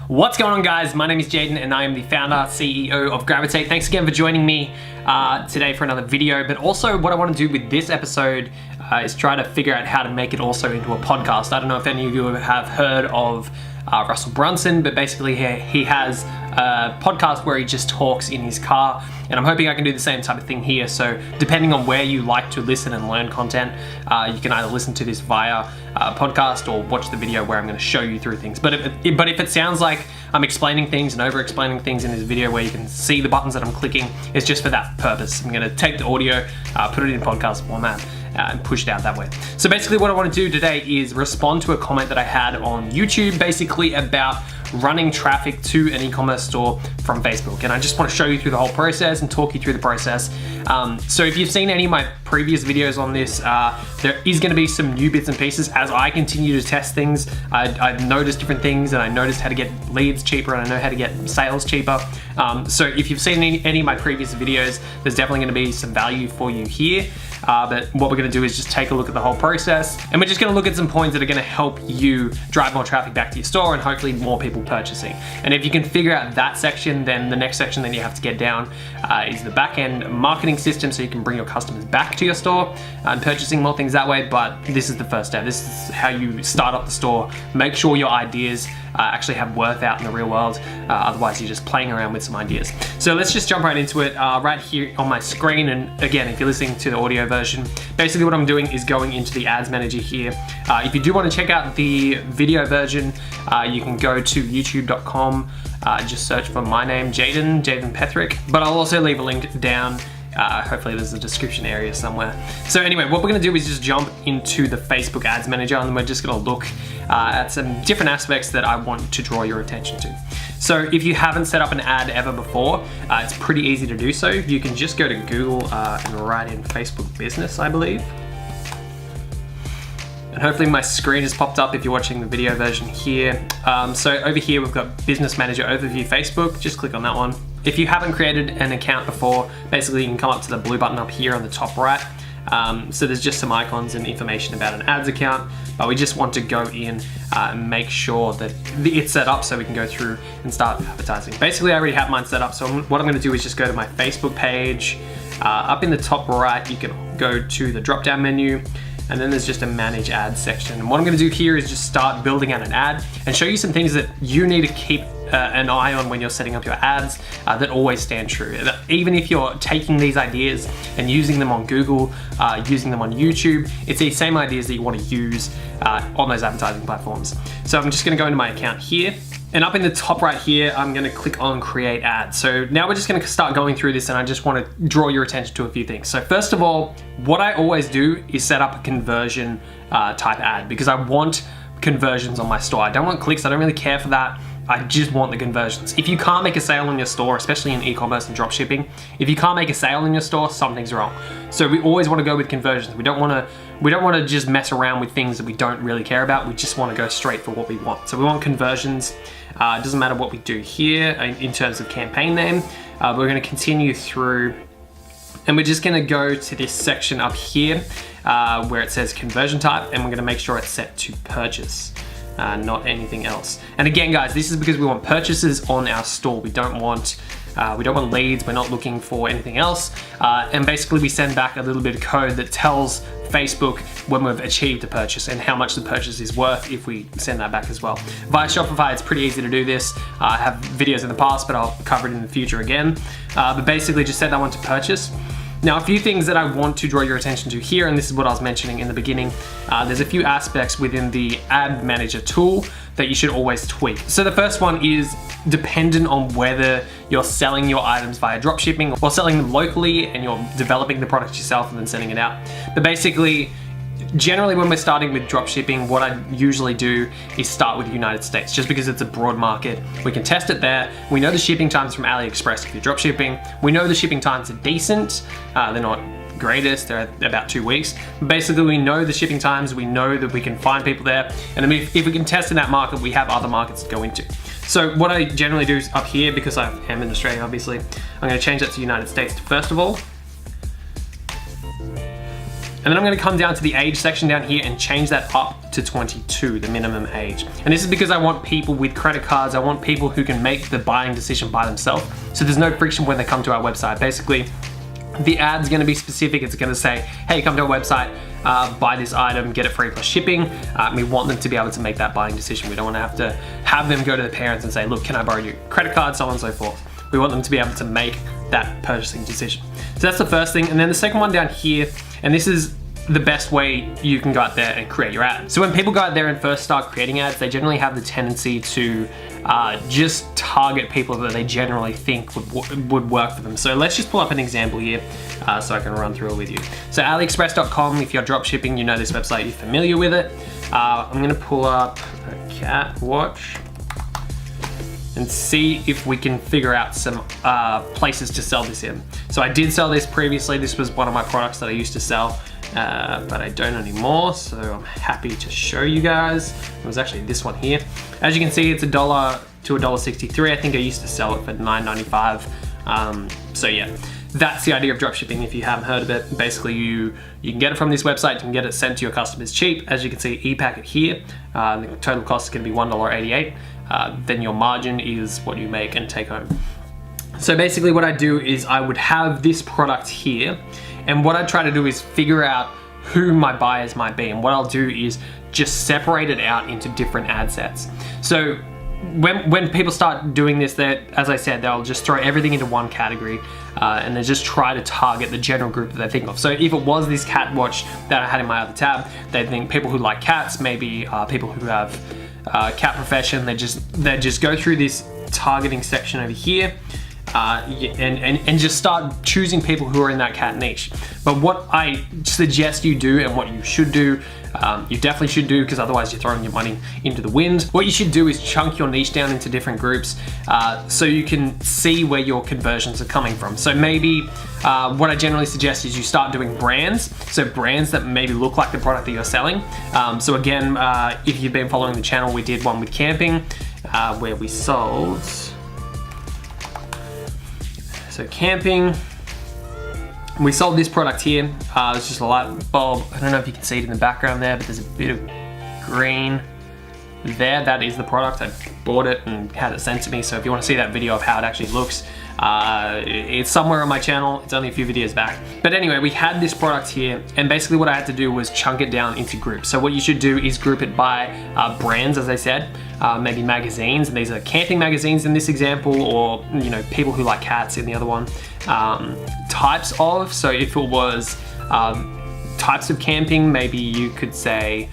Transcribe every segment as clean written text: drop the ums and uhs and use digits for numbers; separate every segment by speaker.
Speaker 1: What's going on, guys? My name is Jaden and I am the founder, CEO of Gravitate. Thanks again for joining me today for another video. But also what I want to do with this episode is try to figure out how to make it also into a podcast. I don't know if any of you have heard of Russell Brunson, but basically he has a podcast where he just talks in his car, and I'm hoping I can do the same type of thing here. So depending on where you like to listen and learn content, you can either listen to this via podcast or watch the video where I'm going to show you through things. But if it sounds like I'm explaining things and over explaining things in this video where you can see the buttons that I'm clicking, it's just for that purpose. I'm going to take the audio, put it in podcast format, and push it out that way. So basically what I want to do today is respond to a comment that I had on YouTube, basically about running traffic to an e-commerce store from Facebook. And I just want to show you through the whole process and talk you through the process. So if you've seen any of my previous videos on this, there is going to be some new bits and pieces as I continue to test things. I've noticed different things, and I noticed how to get leads cheaper, and I know how to get sales cheaper. So if you've seen any of my previous videos, there's definitely going to be some value for you here. But what we're going to do is just take a look at the whole process, and we're just going to look at some points that are going to help you drive more traffic back to your store and hopefully more people purchasing. And if you can figure out that section, then the next section that you have to get down is the back-end marketing system, so you can bring your customers back to your store and purchasing more things that way. But this is the first step. This is how you start up the store. Make sure your ideas actually have worth out in the real world. Otherwise, you're just playing around with some ideas. So let's just jump right into it right here on my screen. And again, if you're listening to the audio version, basically what I'm doing is going into the ads manager here. If you do want to check out the video version, you can go to youtube.com, just search for my name, Jaden Petherick. But I'll also leave a link down. Hopefully there's a description area somewhere. So anyway, what we're gonna do is just jump into the Facebook Ads Manager, and we're just gonna look at some different aspects that I want to draw your attention to. So if you haven't set up an ad ever before, it's pretty easy to do so. You can just go to Google and write in Facebook Business, I believe. And hopefully my screen has popped up if you're watching the video version here. So over here we've got Business Manager Overview Facebook. Just click on that one. If you haven't created an account before, basically you can come up to the blue button up here on the top right. So there's just some icons and information about an ads account, but we just want to go in and make sure that it's set up so we can go through and start advertising. Basically, I already have mine set up, so what I'm gonna do is just go to my Facebook page. Up in the top right, you can go to the drop-down menu, and then there's just a manage ads section. And what I'm gonna do here is just start building out an ad and show you some things that you need to keep an eye on when you're setting up your ads that always stand true. Even if you're taking these ideas and using them on Google, using them on YouTube, it's the same ideas that you want to use on those advertising platforms. So I'm just gonna go into my account here, and up in the top right here, I'm gonna click on create ad. So now we're just gonna start going through this, and I just wanna draw your attention to a few things. So first of all, what I always do is set up a conversion type ad, because I want conversions on my store. I don't want clicks, I don't really care for that. I just want the conversions. If you can't make a sale in your store, especially in e-commerce and drop shipping, if you can't make a sale in your store, something's wrong. So we always want to go with conversions. We don't want to just mess around with things that we don't really care about. We just want to go straight for what we want. So we want conversions. It doesn't matter what we do here in terms of campaign name. We're going to continue through, and we're just going to go to this section up here where it says conversion type, and we're going to make sure it's set to purchase. Not anything else. And again, guys, this is because we want purchases on our store. We don't want leads. We're not looking for anything else. And basically, we send back a little bit of code that tells Facebook when we've achieved a purchase and how much the purchase is worth if we send that back as well. Via Shopify, it's pretty easy to do this. I have videos in the past, but I'll cover it in the future again. But basically, just set that one to purchase. Now, a few things that I want to draw your attention to here, and this is what I was mentioning in the beginning, there's a few aspects within the ad manager tool that you should always tweak. So the first one is dependent on whether you're selling your items via dropshipping or selling them locally and you're developing the product yourself and then sending it out. But basically, generally when we're starting with dropshipping, what I usually do is start with the United States, just because it's a broad market. We can test it there. We know the shipping times from AliExpress if you're dropshipping. We know the shipping times are decent. They're not greatest, they're about 2 weeks. Basically, we know the shipping times, we know that we can find people there, and then if we can test in that market, we have other markets to go into. So what I generally do is up here, because I am in Australia, obviously, I'm gonna change that to United States first of all. And then I'm gonna come down to the age section down here and change that up to to 22, the minimum age. And this is because I want people with credit cards, I want people who can make the buying decision by themselves. So there's no friction when they come to our website. Basically, the ad's gonna be specific. It's gonna say, hey, come to our website, buy this item, get it free plus shipping. We want them to be able to make that buying decision. We don't wanna have to have them go to the parents and say, look, can I borrow your credit card, so on and so forth. We want them to be able to make that purchasing decision. So that's the first thing. And then the second one down here, and this is the best way you can go out there and create your ad. So when people go out there and first start creating ads, they generally have the tendency to just target people that they generally think would work for them. So let's just pull up an example here so I can run through it with you. So AliExpress.com, if you're drop shipping, you know this website, you're familiar with it. I'm gonna pull up a cat watch and see if we can figure out some places to sell this in. So I did sell this previously. This was one of my products that I used to sell, but I don't anymore, so I'm happy to show you guys. It was actually this one here. As you can see, it's $1 to $1.63. I think I used to sell it for $9.95. So yeah, that's the idea of dropshipping. If you haven't heard of it, basically you can get it from this website, you can get it sent to your customers cheap. As you can see, ePacket here, the total cost is gonna be $1.88. Then your margin is what you make and take home. So basically what I do is I would have this product here, and what I try to do is figure out who my buyers might be, and what I'll do is just separate it out into different ad sets. So when people start doing this, as I said, they'll just throw everything into one category and they just try to target the general group that they think of. So if it was this cat watch that I had in my other tab, they think people who like cats, maybe people who have cat profession. They just go through this targeting section over here and just start choosing people who are in that cat niche. But what I suggest you do, and what you should do, you definitely should do, because otherwise you're throwing your money into the wind. What you should do is chunk your niche down into different groups so you can see where your conversions are coming from. So maybe what I generally suggest is you start doing brands. So brands that maybe look like the product that you're selling. So again, if you've been following the channel, we did one with camping where we sold. So camping, we sold this product here. It's just a light bulb. I don't know if you can see it in the background there, but there's a bit of green there. That is the product. I bought it and had it sent to me. So if you want to see that video of how it actually looks, it's somewhere on my channel. It's only a few videos back. But anyway, we had this product here, and basically what I had to do was chunk it down into groups. So what you should do is group it by brands, as I said, maybe magazines, and these are camping magazines in this example, or people who like cats in the other one. Types of, so if it was types of camping, maybe you could say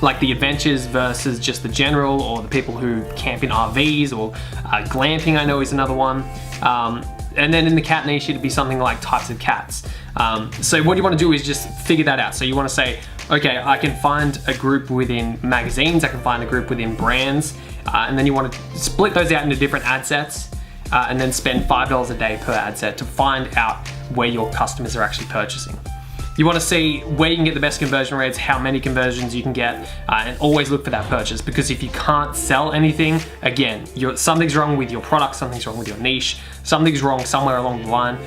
Speaker 1: like the adventures versus just the general, or the people who camp in RVs, or glamping I know is another one. And then in the cat niche, it'd be something like types of cats. So what you want to do is just figure that out. So you want to say, okay, I can find a group within magazines, I can find a group within brands, and then you want to split those out into different ad sets, and then spend $5 a day per ad set to find out where your customers are actually purchasing. You want to see where you can get the best conversion rates, how many conversions you can get, and always look for that purchase, because if you can't sell anything, again, something's wrong with your product, something's wrong with your niche, something's wrong somewhere along the line,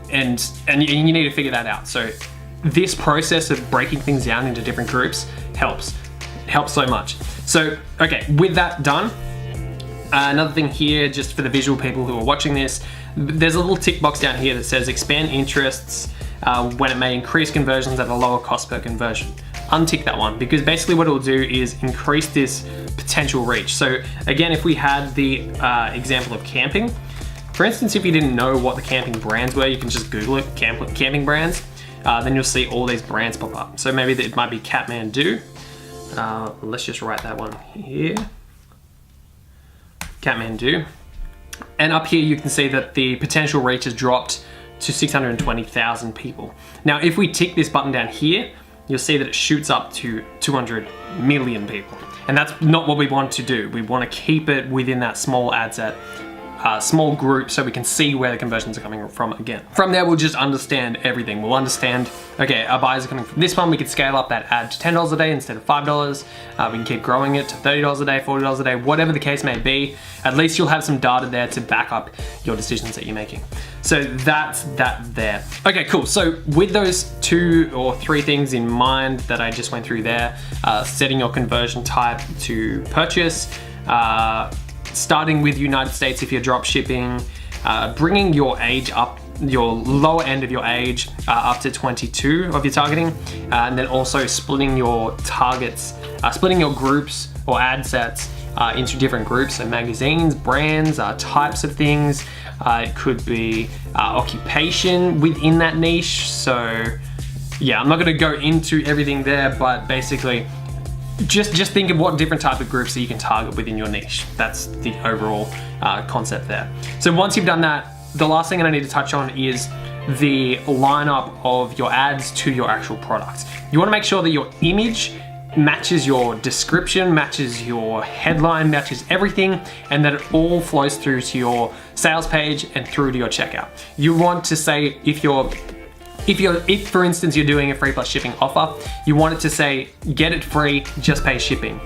Speaker 1: and you need to figure that out. So this process of breaking things down into different groups helps so much. So, okay, with that done, another thing here, just for the visual people who are watching this, there's a little tick box down here that says expand interests when it may increase conversions at a lower cost per conversion. Untick that one, because basically what it will do is increase this potential reach. So again, if we had the example of camping, for instance, if you didn't know what the camping brands were, you can just Google it, camping brands. Then you'll see all these brands pop up. So maybe it might be Kathmandu. Let's just write that one here. Kathmandu. And up here you can see that the potential reach has dropped to 620,000 people. Now, if we tick this button down here, you'll see that it shoots up to 200 million people. And that's not what we want to do. We want to keep it within that small ad set small group so we can see where the conversions are coming from again. From there, we'll just understand everything. We'll understand, okay, our buyers are coming from this one. We could scale up that ad to $10 a day instead of $5. We can keep growing it to $30 a day, $40 a day, whatever the case may be. At least you'll have some data there to back up your decisions that you're making. So that's that there. Okay, cool. So with those 2 or 3 things in mind that I just went through there, setting your conversion type to purchase, starting with United States if you're drop shipping, bringing your age up, your lower end of your age up to 22 of your targeting, and then also splitting your targets, splitting your groups or ad sets into different groups, so magazines, brands, types of things. It could be occupation within that niche. So yeah, I'm not gonna go into everything there, but basically just think of what different type of groups that you can target within your niche. That's the overall concept there. So once you've done that, the last thing that I need to touch on is the lineup of your ads to your actual product. You wanna make sure that your image matches your description, matches your headline, matches everything, and that it all flows through to your sales page and through to your checkout. You want to say, if for instance you're doing a free plus shipping offer, you want it to say, get it free, just pay shipping.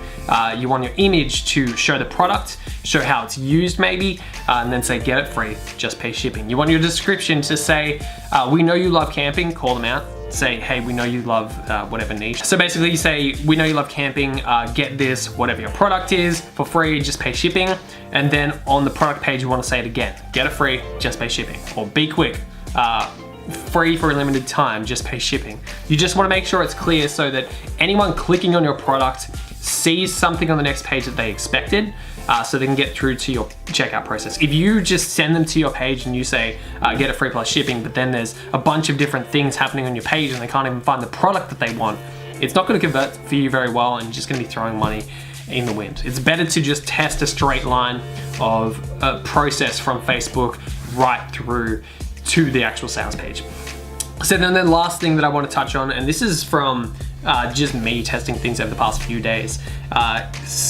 Speaker 1: You want your image to show the product, show how it's used maybe, and then say, get it free, just pay shipping. You want your description to say, we know you love camping, call them out. Say, hey, we know you love whatever niche. So basically you say, we know you love camping, get this, whatever your product is, for free, just pay shipping. And then on the product page, you wanna say it again, get it free, just pay shipping. Or be quick, free for a limited time, just pay shipping. You just wanna make sure it's clear so that anyone clicking on your product sees something on the next page that they expected, so they can get through to your checkout process. If you just send them to your page and you say, get it free plus shipping, but then there's a bunch of different things happening on your page and they can't even find the product that they want, it's not gonna convert for you very well and you're just gonna be throwing money in the wind. It's better to just test a straight line of a process from Facebook right through to the actual sales page. So then the last thing that I want to touch on, and this is from just me testing things over the past few days.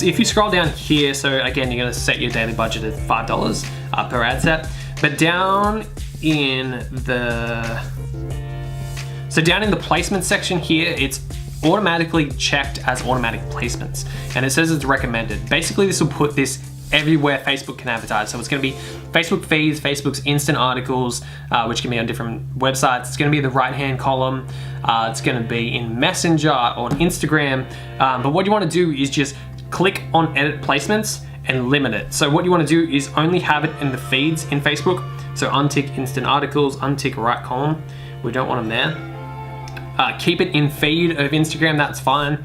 Speaker 1: If you scroll down here, so again, you're gonna set your daily budget at $5 per ad set, but down in the placement section here, it's automatically checked as automatic placements, and it says it's recommended. Basically, this will put this everywhere Facebook can advertise. So it's gonna be Facebook feeds, Facebook's instant articles, which can be on different websites. It's gonna be the right-hand column. It's gonna be in Messenger or on Instagram. But what you wanna do is just click on edit placements and limit it. So what you wanna do is only have it in the feeds in Facebook. So untick instant articles, untick right column. We don't want them there. Keep it in feed of Instagram, that's fine.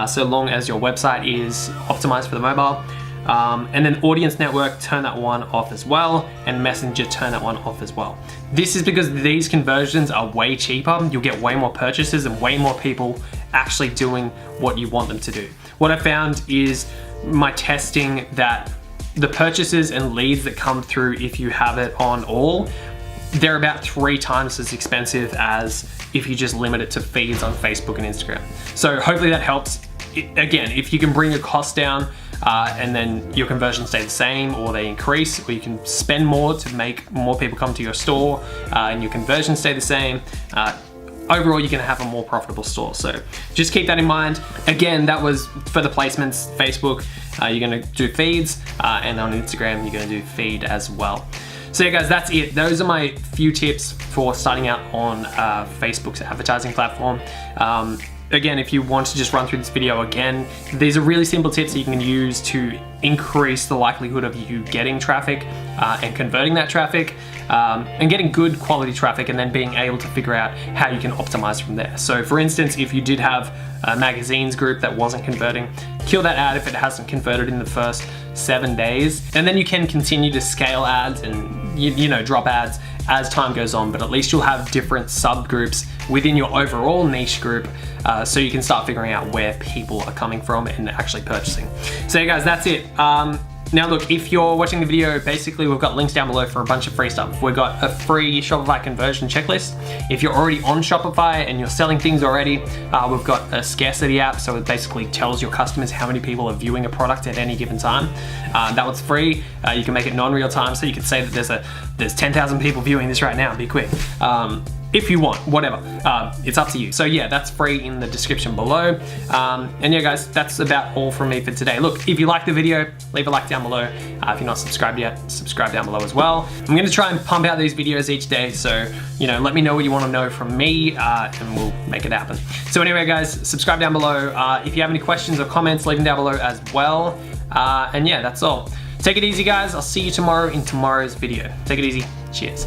Speaker 1: So long as your website is optimized for the mobile. And then audience network, turn that one off as well, and messenger, turn that one off as well. This is because these conversions are way cheaper. You'll get way more purchases and way more people actually doing what you want them to do. What I found is my testing that the purchases and leads that come through if you have it on all, they're about 3 times as expensive as if you just limit it to feeds on Facebook and Instagram. So hopefully that helps. Again, if you can bring your costs down and then your conversions stay the same or they increase, or you can spend more to make more people come to your store and your conversions stay the same, overall you're gonna have a more profitable store. So just keep that in mind. Again, that was for the placements. Facebook, you're gonna do feeds, and on Instagram, you're gonna do feed as well. So yeah guys, that's it. Those are my few tips for starting out on Facebook's advertising platform. Again, if you want to just run through this video again, these are really simple tips that you can use to increase the likelihood of you getting traffic and converting that traffic and getting good quality traffic, and then being able to figure out how you can optimize from there. So for instance, if you did have a magazines group that wasn't converting, kill that ad if it hasn't converted in the first 7 days, and then you can continue to scale ads and you know, drop ads as time goes on, but at least you'll have different subgroups within your overall niche group, so you can start figuring out where people are coming from and actually purchasing. So yeah guys, that's it. Now look, if you're watching the video, basically we've got links down below for a bunch of free stuff. We've got a free Shopify conversion checklist. If you're already on Shopify and you're selling things already, we've got a scarcity app, so it basically tells your customers how many people are viewing a product at any given time. That one's free. You can make it non-real time, so you could say that there's 10,000 people viewing this right now, be quick. If you want, whatever, it's up to you. So yeah, that's free in the description below. And yeah guys, that's about all from me for today. Look, if you like the video, leave a like down below. If you're not subscribed yet, subscribe down below as well. I'm gonna try and pump out these videos each day, so let me know what you wanna know from me, and we'll make it happen. So anyway guys, subscribe down below. If you have any questions or comments, leave them down below as well. And yeah, that's all. Take it easy guys, I'll see you tomorrow in tomorrow's video. Take it easy, cheers.